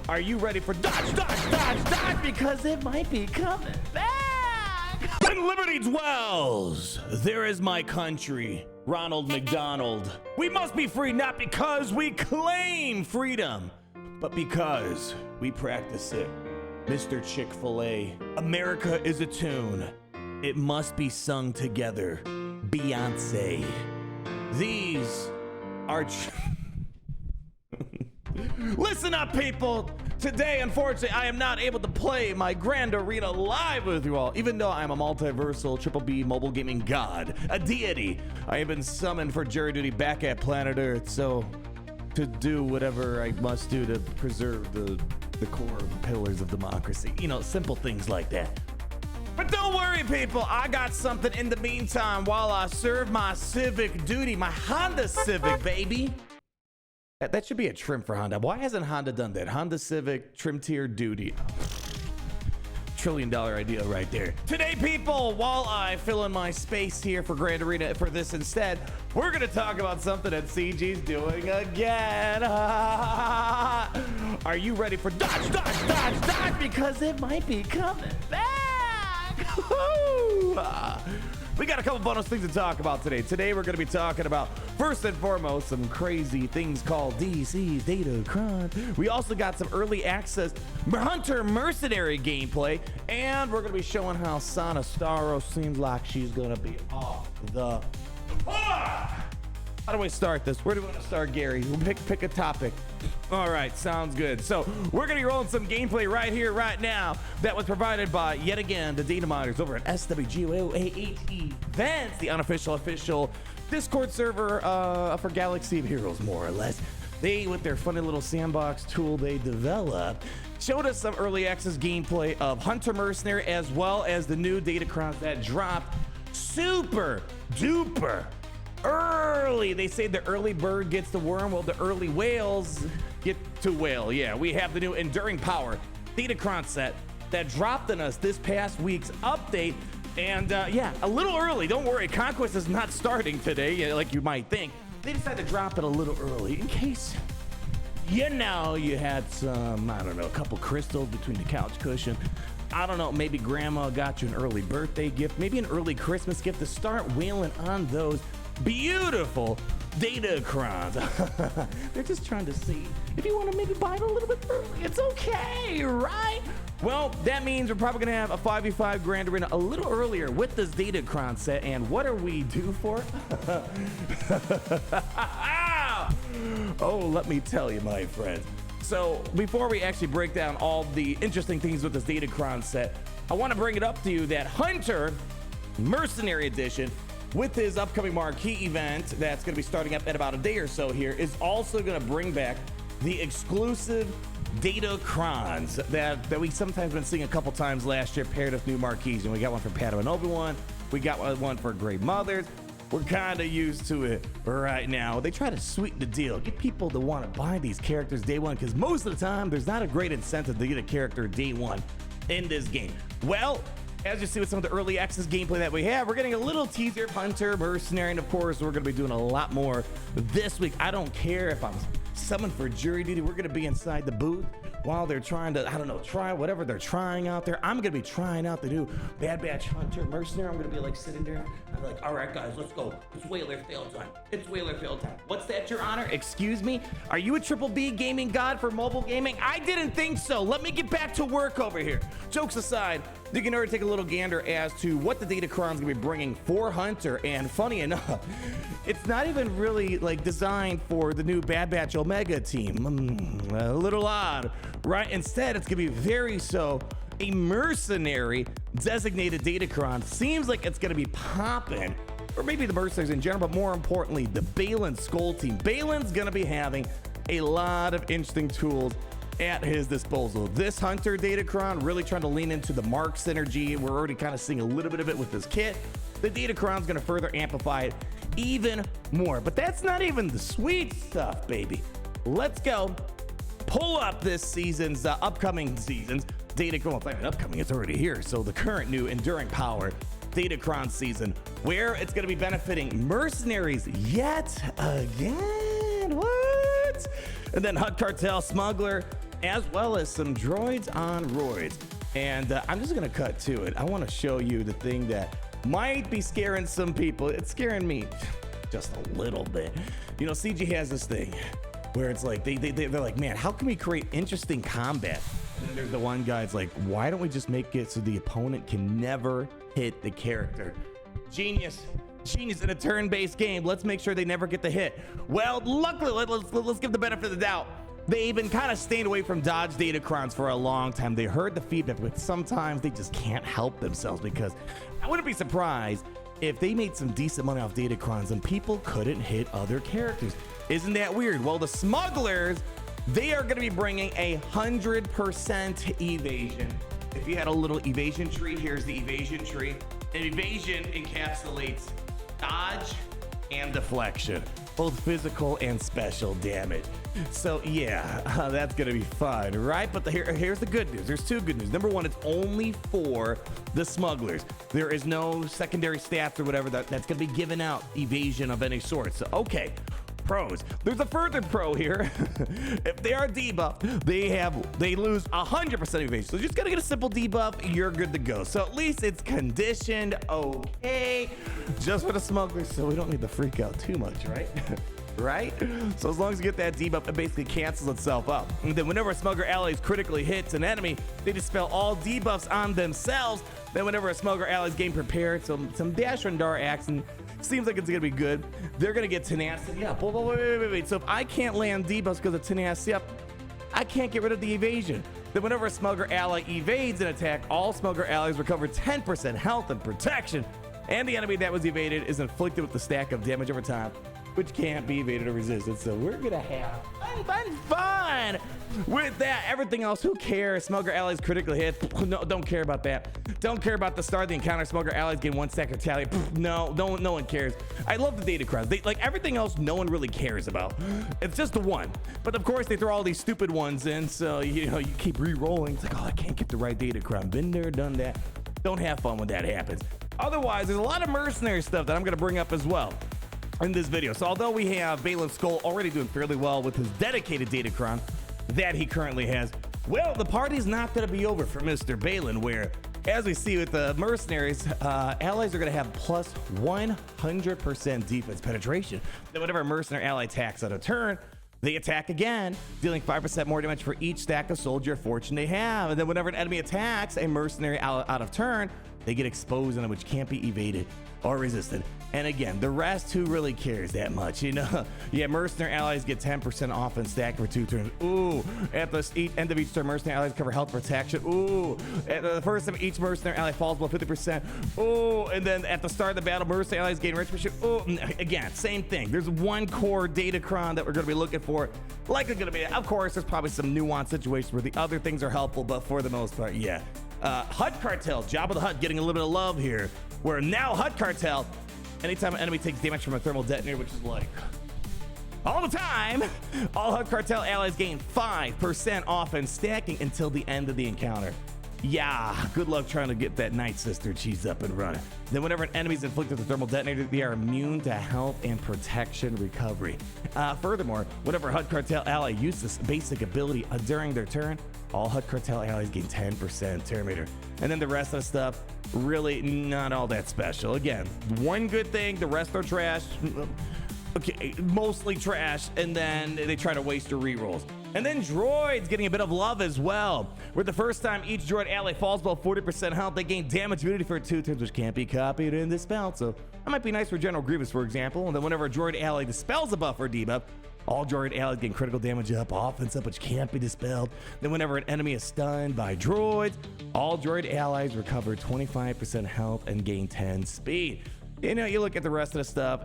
Are you ready for dodge, dodge, dodge, dodge? Because it might be coming back. When liberty dwells, there is my country. Ronald McDonald. We must be free not because we claim freedom, but because we practice it. Mr. Chick-fil-A. America is a tune. It must be sung together. Beyonce. These are... Listen up, people. Today, unfortunately, I am not able to play my Grand Arena live with you all, even though I'm a multiversal Triple B mobile gaming god, a deity. I have been summoned for jury duty back at planet Earth, so to do whatever I must do to preserve the core pillars of democracy. You know, simple things like that. But don't worry, people. I got something in the meantime while I serve my civic duty, my Honda Civic, baby. That should be a trim for Honda. Why hasn't Honda done that? Honda Civic trim tier duty. $1 trillion idea right there. Today, people, while I fill in my space here for Grand Arena for this instead, we're going to talk about something that CG's doing again. Are you ready for dodge, dodge, dodge, dodge? Because it might be coming back. We got a couple bonus things to talk about today. Today, we're going to be talking about, first and foremost, some crazy things called DC's Datacron. We also got some early access Hunter Mercenary gameplay, and we're going to be showing how Sana Starro seems like she's going to be off the... How do we start this? Where do we want to start, Gary? We'll pick a topic. All right, sounds good. So we're going to be rolling some gameplay right here, right now, that was provided by, yet again, the data miners over at SWGOAHE Events, the official Discord server for Galaxy of Heroes, more or less. They, with their funny little sandbox tool they developed, showed us some early access gameplay of Hunter Mercenary, as well as the new Datacrons that dropped super duper early. They say the early bird gets the worm, well, the early whales get to whale. Yeah, we have the new Enduring Power Datacron set that dropped on us this past week's update. And yeah, a little early. Don't worry, Conquest is not starting today like you might think. They decided to drop it a little early in case, you know, you had some, I don't know, a couple crystals between the couch cushion. I don't know, maybe grandma got you an early birthday gift, maybe an early Christmas gift to start wheeling on those beautiful Datacrons. They're just trying to see if you want to maybe buy it a little bit early. It's okay, right? Well, that means we're probably going to have a 5v5 Grand Arena a little earlier with this Datacron set. And what are we due for? Oh, let me tell you, my friends. So before we actually break down all the interesting things with this Datacron set, I want to bring it up to you that Hunter Mercenary Edition, with his upcoming marquee event that's going to be starting up in about a day or so here, is also going to bring back the exclusive Datacrons that we sometimes been seeing a couple times last year paired with new marquees. And we got one for Padawan Obi-Wan, we got one for Great Mothers. We're kind of used to it right now. They try to sweeten the deal, get people to want to buy these characters day one, because most of the time there's not a great incentive to get a character day one in this game. Well, as you see with some of the early access gameplay that we have, we're getting a little teaser of Hunter Mercenary, and of course, we're going to be doing a lot more this week. I don't care if I'm summoned for jury duty. We're going to be inside the booth while they're trying to, I don't know, try whatever they're trying out there. I'm going to be trying out the new Bad Batch Hunter Mercenary. I'm going to be like sitting there. I'm like, all right, guys, let's go. It's Whaler fail time. It's Whaler fail time. What's that, Your Honor? Excuse me? Are you a Triple B gaming god for mobile gaming? I didn't think so. Let me get back to work over here. Jokes aside, you can already take a little gander as to what the Datacron's gonna be bringing for Hunter. And funny enough, it's not even really like designed for the new Bad Batch Omega team. A little odd, right? Instead, it's gonna be very so a mercenary designated Datacron. Seems like it's gonna be popping, or maybe the mercenaries in general, but more importantly, the Baylan Skull team. Baylan's gonna be having a lot of interesting tools at his disposal. This Hunter Datacron really trying to lean into the Mark synergy. We're already kind of seeing a little bit of it with this kit. The Datacron's going to further amplify it even more. But that's not even the sweet stuff, baby. Let's go pull up this season's upcoming seasons Datacron. Well, it's not even upcoming, it's already here. So the current new Enduring Power Datacron season, where it's going to be benefiting mercenaries yet again. What? And then Hut Cartel Smuggler as well as some droids on roids. And I'm just gonna cut to it. I want to show you the thing that might be scaring some people. It's scaring me just a little bit. You know, CG has this thing where it's like they're like, man, how can we create interesting combat? And then there's the one guy's like, why don't we just make it so the opponent can never hit the character? Genius in a turn-based game. Let's make sure they never get the hit. Well, luckily, let's give the benefit of the doubt. They've been kind of staying away from dodge datacrons for a long time. They heard the feedback, but sometimes they just can't help themselves, because I wouldn't be surprised if they made some decent money off datacrons and people couldn't hit other characters. Isn't that weird? Well, the smugglers, they are going to be bringing 100% evasion. If you had a little evasion tree, here's the evasion tree. And evasion encapsulates dodge and deflection, both physical and special damage. So yeah, that's gonna be fun, right? But here's the good news. There's two good news. Number one, it's only for the smugglers. There is no secondary stats or whatever that's gonna be given out evasion of any sort. So okay, pros. There's a further pro here. If they are debuffed, they lose 100% evasion. So just gotta get a simple debuff, you're good to go. So at least it's conditioned okay, just for the smugglers, so we don't need to freak out too much, right? Right? So as long as you get that debuff, it basically cancels itself out. And then whenever a smuggler ally critically hits an enemy, they dispel all debuffs on themselves. Then whenever a smuggler ally is getting prepared, some dash Rendar action seems like it's gonna be good. They're gonna get tenacity up. Wait. So if I can't land debuffs because of tenacity up, I can't get rid of the evasion. Then whenever a smuggler ally evades an attack, all smuggler allies recover 10% health and protection, and the enemy that was evaded is inflicted with the stack of damage over time, which can't be evaded or resisted. So we're gonna have fun with that. Everything else, who cares? Smuggler allies critically hit. No, don't care about that. Don't care about the start of the encounter. Smuggler allies gain 1 stack retaliate. No one cares. I love the datacrons. They like everything else. No one really cares about. It's just the one. But of course, they throw all these stupid ones in. So you know you keep re-rolling. It's like, oh, I can't get the right datacron. Been there, done that. Don't have fun when that happens. Otherwise, there's a lot of mercenary stuff that I'm gonna bring up as well in this video. So although we have Baylan Skoll already doing fairly well with his dedicated datacron that he currently has, well, the party's not going to be over for Mr. Baylan, where, as we see with the mercenaries, allies are going to have plus 100% defense penetration. Then whenever a mercenary ally attacks on a turn, they attack again, dealing 5% more damage for each stack of soldier fortune they have. And then whenever an enemy attacks a mercenary out of turn, they get exposed, on which can't be evaded or resisted. And again, the rest, who really cares that much, you know? Yeah, mercenary allies get 10% off and stack for 2 turns. Ooh, at the end of each turn, mercenary allies cover health protection. Ooh, at the first time each mercenary ally falls below 50%. Ooh, and then at the start of the battle, mercenary allies gain retribution. Ooh, again, same thing. There's one core datacron that we're gonna be looking for. Likely gonna be, of course, there's probably some nuanced situations where the other things are helpful, but for the most part, yeah. Hutt Cartel, Jabba the Hutt getting a little bit of love here, where now Hutt Cartel, anytime an enemy takes damage from a thermal detonator, which is like all the time, all Hutt Cartel allies gain 5% off and stacking until the end of the encounter. Yeah, good luck trying to get that Night Sister cheese up and running. Then whenever an enemy is inflicted with a thermal detonator, they are immune to health and protection recovery. Furthermore, whenever a Hutt Cartel ally uses this basic ability during their turn, all Hutt Cartel allies gain 10% Terminator. And then the rest of the stuff, really not all that special. Again, one good thing, the rest are trash. Okay, mostly trash, and then they try to waste your rerolls. And then droids getting a bit of love as well, where the first time each droid ally falls below 40% health, they gain damage immunity for 2 turns, which can't be copied in this spell. So that might be nice for General Grievous, for example. And then whenever a droid ally dispels a buff or debuff, all droid allies gain critical damage up, offense up, which can't be dispelled. Then whenever an enemy is stunned by droids, all droid allies recover 25% health and gain 10 speed. You know, you look at the rest of the stuff,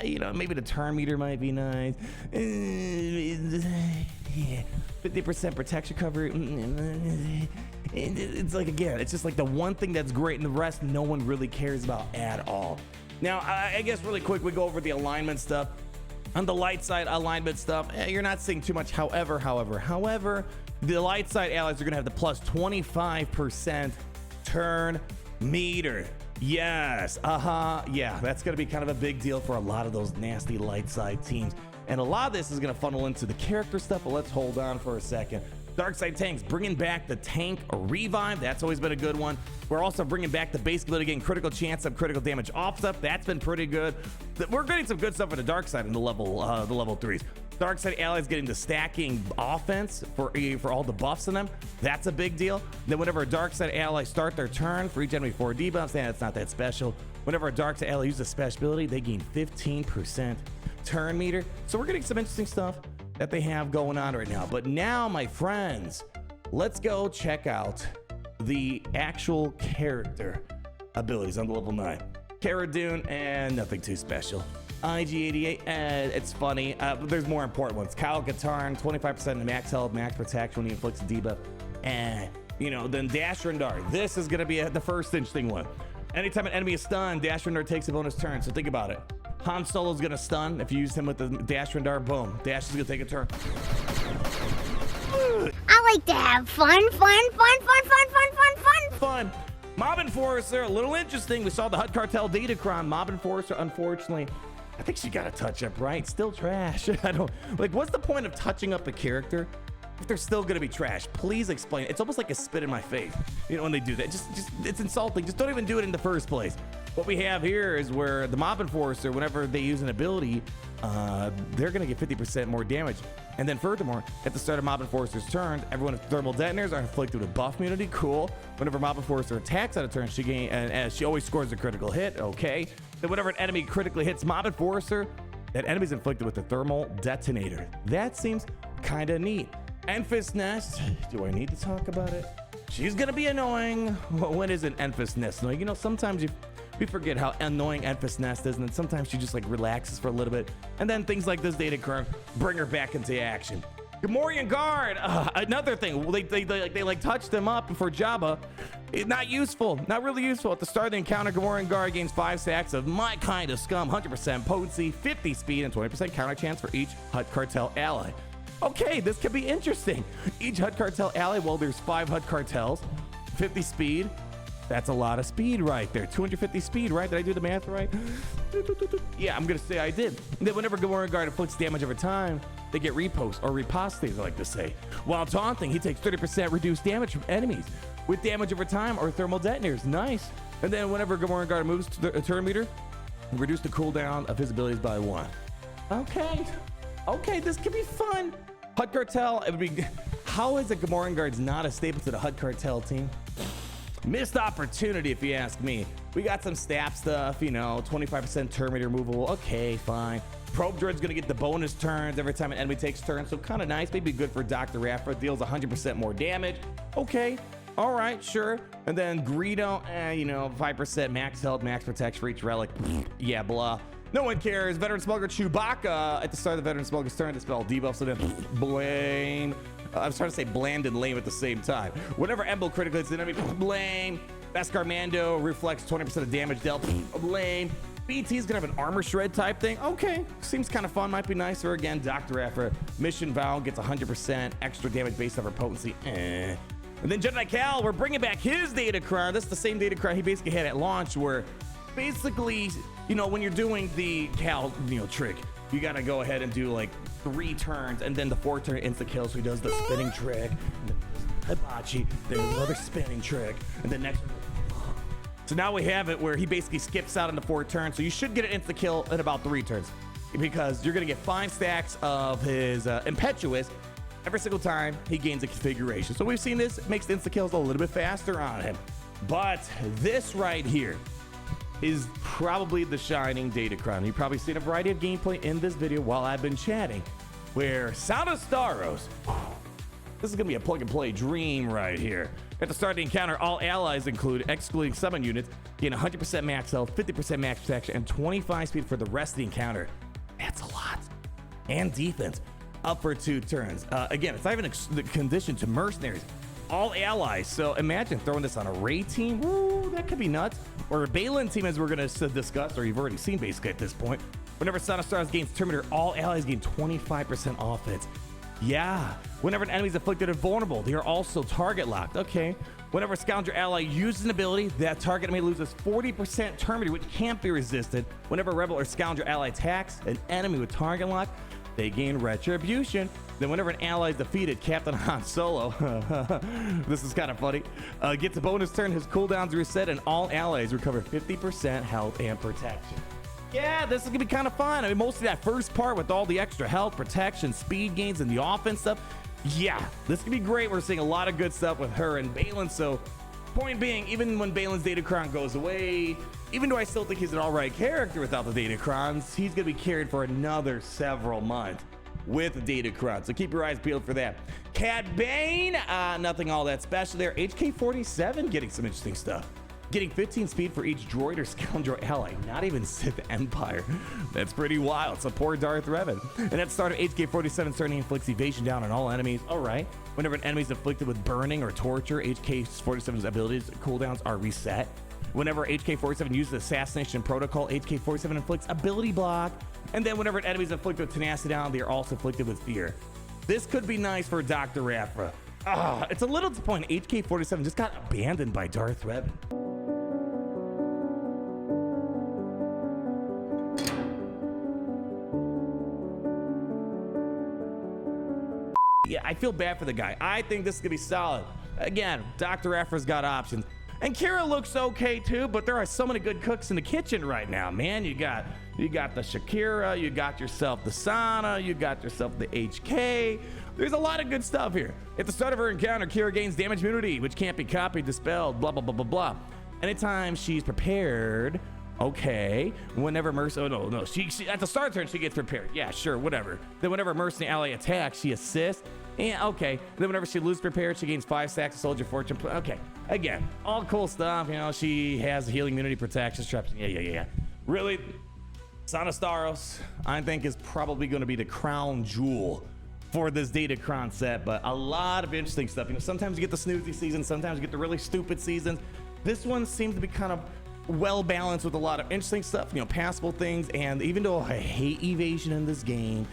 you know, maybe the turn meter might be nice. 50% protection cover. It's like, again, it's just like the one thing that's great, and the rest no one really cares about at all. Now, I guess really quick, we go over the alignment stuff. On the light side alignment stuff, you're not seeing too much. However, the light side allies are gonna have the plus 25% turn meter. Yes, yeah, that's gonna be kind of a big deal for a lot of those nasty light side teams. And a lot of this is going to funnel into the character stuff, but let's hold on for a second. Darkside tanks, bringing back the tank revive. That's always been a good one. We're also bringing back the basic ability, getting critical chance of critical damage off stuff. That's been pretty good. We're getting some good stuff for the Darkside in the level 3s. Darkside allies getting the stacking offense for all the buffs in them. That's a big deal. Then whenever a Darkside ally start their turn for each enemy 4 debuffs, and it's not that special. Whenever a Darkside ally uses a special ability, they gain 15% turn meter. So we're getting some interesting stuff that they have going on right now. But now, my friends, let's go check out the actual character abilities on the level 9. Cara Dune, and nothing too special. IG-88, it's funny. There's more important ones. Kyle Katarn, 25% of max health, max protection when he inflicts a debuff. And, then Dash Rendar. This is going to be the first interesting one. Anytime an enemy is stunned, Dash Rendar takes a bonus turn. So think about it. Han Solo's going to stun. If you use him with the Dash Rendar, boom. Dash is going to take a turn. I like to have fun. Fun. Mob Enforcer, a little interesting. We saw the Hut Cartel Datacron. Mob Enforcer, unfortunately, I think she got a touch up, right? Still trash. What's the point of touching up a character if they're still gonna be trash? Please explain. It's almost like a spit in my face, when they do that. Just it's insulting. Just don't even do it in the first place. What we have here is where the Mob Enforcer, whenever they use an ability, they're gonna get 50% more damage. And then furthermore, at the start of Mob Enforcer's turn, everyone with thermal detonators are inflicted with buff immunity. Cool. Whenever Mob Enforcer attacks out of turn, she always scores a critical hit. Okay. Then whenever an enemy critically hits Mob Enforcer, that enemy's inflicted with a thermal detonator. That seems kind of neat. Enfys Nest. Do I need to talk about it? She's gonna be annoying. When is an Enfys Nest annoying? Sometimes we forget how annoying Enfys Nest is, and then sometimes she just relaxes for a little bit, and then things like this Datacron bring her back into action. Gamorrean Guard, another thing. They touched them up for Jabba. Not useful, not really useful. At the start of the encounter, Gamorrean Guard gains 5 stacks of my kind of scum, 100% potency, 50 speed, and 20% counter chance for each Hut Cartel ally. Okay, this could be interesting. Each Hut Cartel ally, well, there's 5 Hut Cartels, 50 speed. That's a lot of speed right there. 250 speed, right? Did I do the math right? Yeah, I'm gonna say I did. And then whenever Gamorrean Guard inflicts damage over time, they get repost or ripostes, I like to say. While taunting, he takes 30% reduced damage from enemies with damage over time or thermal detonators. Nice. And then whenever Gamorrean Guard moves to the turn meter, reduce the cooldown of his abilities by 1. Okay, this could be fun. Hut Cartel, it would be. How is it Gamorrean Guard's not a staple to the Hut Cartel team? Missed opportunity, if you ask me. We got some staff stuff, 25% turn meter removable. Okay, fine. Probe Droid's gonna get the bonus turns every time an enemy takes turns, so kind of nice. Maybe good for Dr. Raffra. Deals 100% more damage. Okay, all right, sure. And then Greedo, 5% max health, max protection for each relic. Yeah, blah. No one cares. Veteran Smuggler Chewbacca at the start of the Veteran Smuggler's turn to spell debuff, so then blame. I was trying to say bland and lame at the same time. Whenever Emblem critically hits an enemy, blame. Beskar Mando reflects 20% of damage dealt, blame. BT's gonna have an armor shred type thing. Okay, seems kind of fun. Might be nicer. Again, Dr. Raffra. Mission Val gets 100% extra damage based on her potency. And then Jedi Cal, we're bringing back his Datacron. This is the same Datacron he basically had at launch, where basically, when you're doing the Cal, trick, you gotta go ahead and do 3 turns, and then the 4th turn insta kill. So he does the spinning trick, and then hibachi, then another spinning trick, and then next. So now we have it where he basically skips out on the 4th turn. So you should get an insta kill in about 3 turns, because you're gonna get 5 stacks of his Impetuous every single time he gains a configuration. So we've seen this, it makes the insta kills a little bit faster on him. But this right here is probably the shining Datacron. You've probably seen a variety of gameplay in this video while I've been chatting, where Sound of Staros, this is gonna be a plug and play dream right here. At the start of the encounter, all allies excluding summon units, gain 100% max health, 50% max protection, and 25 speed for the rest of the encounter. That's a lot. And defense, up for 2 turns. Again, it's not even the condition to mercenaries. All allies. So imagine throwing this on a Rey team. Woo, that could be nuts. Or a Baylan team, as we're going to discuss, or you've already seen basically at this point. Whenever Sound of Stars gains Terminator, all allies gain 25% offense. Yeah. Whenever an enemy is afflicted and vulnerable, they are also target locked. Okay. Whenever a Scoundrel ally uses an ability, that target enemy loses 40% Terminator, which can't be resisted. Whenever a Rebel or Scoundrel ally attacks an enemy with target lock, they gain retribution. Then whenever an ally is defeated, Captain Han Solo, this is kind of funny, gets a bonus turn, his cooldowns reset, and all allies recover 50% health and protection. Yeah, this is gonna be kind of fun. I mean, mostly that first part with all the extra health, protection, speed gains, and the offense stuff. Yeah, this could be great. We're seeing a lot of good stuff with her and Balin. So, point being, even when Balin's Datacron goes away, even though I still think he's an alright character without the Datacrons, he's gonna be carried for another several months with the Datacron. So keep your eyes peeled for that. Cad Bane, nothing all that special there. HK-47 getting some interesting stuff. Getting 15 speed for each droid or scoundrel ally, not even Sith Empire. That's pretty wild. So poor Darth Revan. And at the start of HK-47, starting inflicts evasion down on all enemies. All right. Whenever an enemy is afflicted with burning or torture, HK-47's abilities cooldowns are reset. Whenever HK-47 uses Assassination Protocol, HK-47 inflicts ability block. And then whenever an enemy is afflicted with tenacity down, they are also afflicted with fear. This could be nice for Dr. Aphra. It's a little disappointing. HK-47 just got abandoned by Darth Revan. Yeah, I feel bad for the guy. I think this is gonna be solid. Again, Dr. Aphra's got options. And Kira looks okay too, but there are so many good cooks in the kitchen right now, man. You got the Shakira, you got yourself the Sana, you got yourself the HK. There's a lot of good stuff here. At the start of her encounter, Kira gains damage immunity, which can't be copied, dispelled, blah, blah, blah, blah, blah. Anytime she's prepared, okay. Whenever she at the start of the turn, she gets prepared. Yeah, sure, whatever. Then whenever mercenary ally attacks, she assists. Yeah, okay. Then whenever she loses prepared, she gains 5 stacks of soldier fortune. Okay, again, all cool stuff. You know, she has healing immunity, protection, traps. Yeah. Really, Sana Staros, I think, is probably going to be the crown jewel for this Datacron set. But a lot of interesting stuff. You know, sometimes you get the snoozy seasons, sometimes you get the really stupid seasons. This one seems to be kind of well balanced with a lot of interesting stuff. You know, passable things. And even though I hate evasion in this game,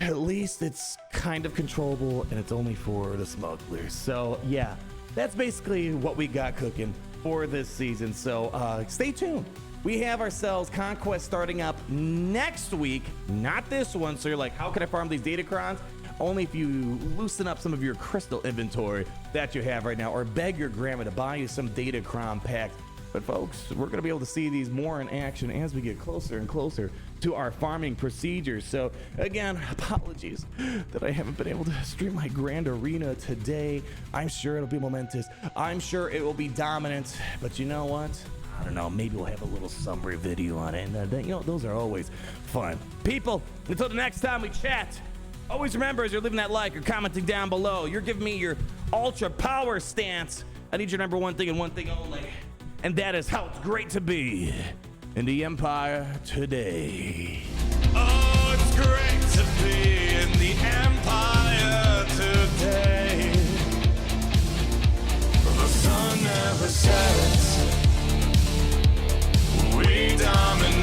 at least it's kind of controllable and it's only for the smugglers. So yeah, that's basically what we got cooking for this season. So stay tuned. We have ourselves Conquest starting up next week, not this one. So you're like, how can I farm these Datacrons? Only if you loosen up some of your crystal inventory that you have right now, or beg your grandma to buy you some Datacron packs. But folks, we're gonna be able to see these more in action as we get closer and closer to our farming procedures. So again, apologies that I haven't been able to stream my Grand Arena today. I'm sure it'll be momentous. I'm sure it will be dominant, but you know what? I don't know, maybe we'll have a little summary video on it. And you know, those are always fun. People, until the next time we chat, always remember, as you're leaving that like or commenting down below, you're giving me your ultra power stance. I need your number one thing and one thing only. And that is how it's great to be in the Empire today. Oh, it's great to be in the Empire today. The sun never sets. We dominate.